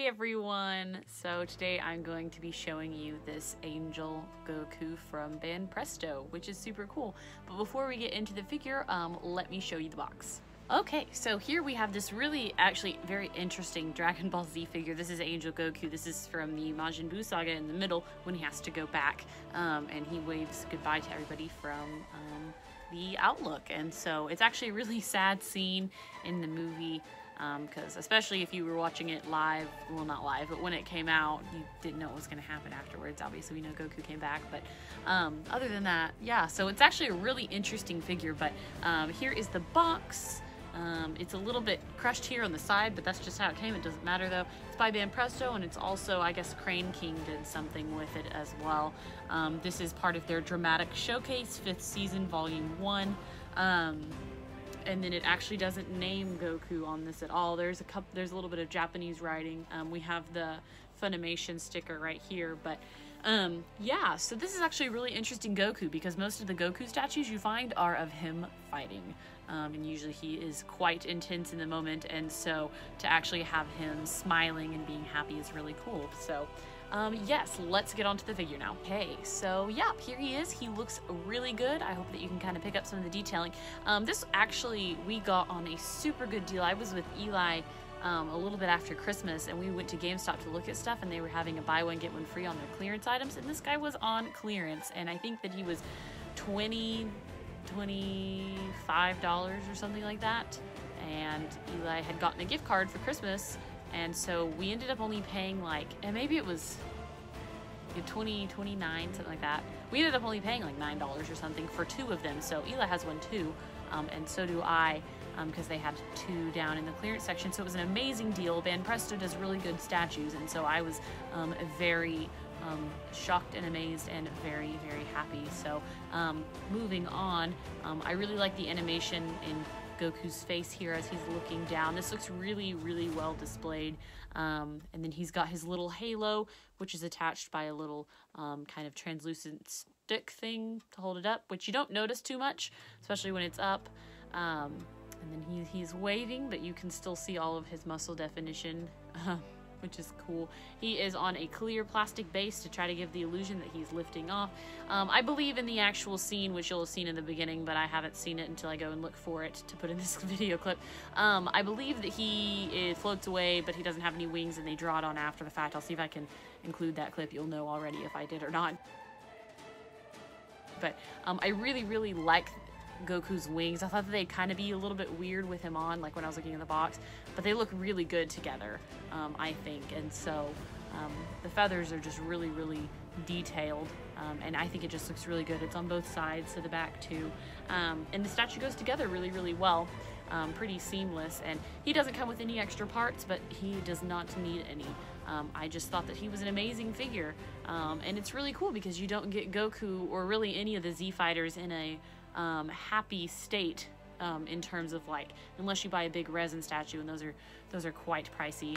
Hey everyone! So today I'm going to be showing you this Angel Goku from Banpresto, which is super cool. But before we get into the figure, let me show you the box. Okay, so here we have this really, actually, very interesting Dragon Ball Z figure. This is Angel Goku. This is from the Majin Buu saga in the middle when he has to go back, and he waves goodbye to everybody from the Outlook. And so it's actually a really sad scene in the movie. Because especially if you were watching it live, well not live, but when it came out, you didn't know what was going to happen afterwards. Obviously we know Goku came back, but other than that, yeah, so it's actually a really interesting figure. But here is the box. It's a little bit crushed here on the side, but that's just how it came. It doesn't matter though. It's by Banpresto, and it's also, I guess, Crane King did something with it as well. This is part of their dramatic showcase, 5th season, volume 1. And then it actually doesn't name Goku on this at all. There's a little bit of Japanese writing. We have the Funimation sticker right here, but yeah, so this is actually a really interesting Goku because most of the Goku statues you find are of him fighting. And usually he is quite intense in the moment, and so to actually have him smiling and being happy is really cool. So yes, let's get on to the figure now. Okay, so yeah, here he is. He looks really good. I hope that you can kind of pick up some of the detailing. This actually we got on a super good deal. I was with Eli a little bit after Christmas, and we went to GameStop to look at stuff, and they were having a buy one get one free on their clearance items, and this guy was on clearance, and I think that he was $25 or something like that. And Eli had gotten a gift card for Christmas, and so we ended up only paying like, and maybe it was $20, $29, something like that. We ended up only paying like $9 or something for 2 of them. So Eli has one too, and so do I, because they had 2 down in the clearance section. So it was an amazing deal. Banpresto does really good statues, and so I was very shocked and amazed and very, very happy. So moving on, I really like the animation in Goku's face here as he's looking down. This looks really, really well displayed. And then he's got his little halo, which is attached by a little kind of translucent stick thing to hold it up, which you don't notice too much, especially when it's up. And then he's waving, but you can still see all of his muscle definition, which is cool. He is on a clear plastic base to try to give the illusion that he's lifting off. I believe in the actual scene, which you'll have seen in the beginning, but I haven't seen it until I go and look for it to put in this video clip. I believe that he floats away, but he doesn't have any wings, and they draw it on after the fact. I'll see if I can include that clip. You'll know already if I did or not. But I really, really like Goku's wings. I thought that they'd kind of be a little bit weird with him on, like when I was looking in the box, but they look really good together, I think. And so the feathers are just really, really detailed, and I think it just looks really good. It's on both sides, so the back too, and the statue goes together really, really well. Pretty seamless, and he doesn't come with any extra parts, but he does not need any. I just thought that he was an amazing figure, and it's really cool because you don't get Goku or really any of the Z fighters in a happy state, in terms of, like, unless you buy a big resin statue, and those are quite pricey.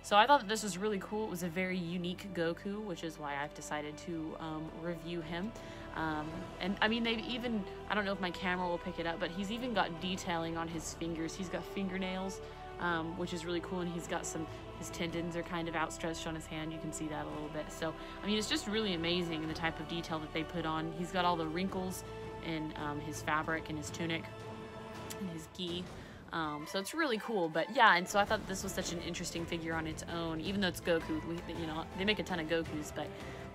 So I thought that this was really cool. It was a very unique Goku, which is why I've decided to review him. And I mean, they've even, I don't know if my camera will pick it up, but he's even got detailing on his fingers. He's got fingernails, which is really cool, and he's got his tendons are kind of outstretched on his hand. You can see that a little bit. So I mean, it's just really amazing the type of detail that they put on. He's got all the wrinkles in his fabric and his tunic and his gi. So it's really cool. But yeah, and so I thought this was such an interesting figure on its own, even though it's Goku. You know, they make a ton of Gokus, but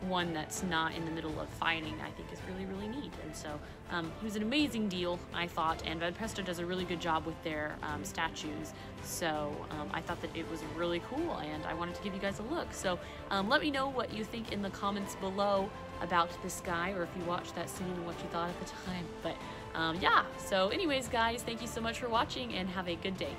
one that's not in the middle of fighting, I think, is really, really neat. And so it was an amazing deal, I thought, and Banpresto does a really good job with their statues. So I thought that it was really cool, and I wanted to give you guys a look. So let me know what you think in the comments below about this guy, or if you watched that scene and what you thought at the time. But yeah, so anyways, guys, thank you so much for watching, and have a good day.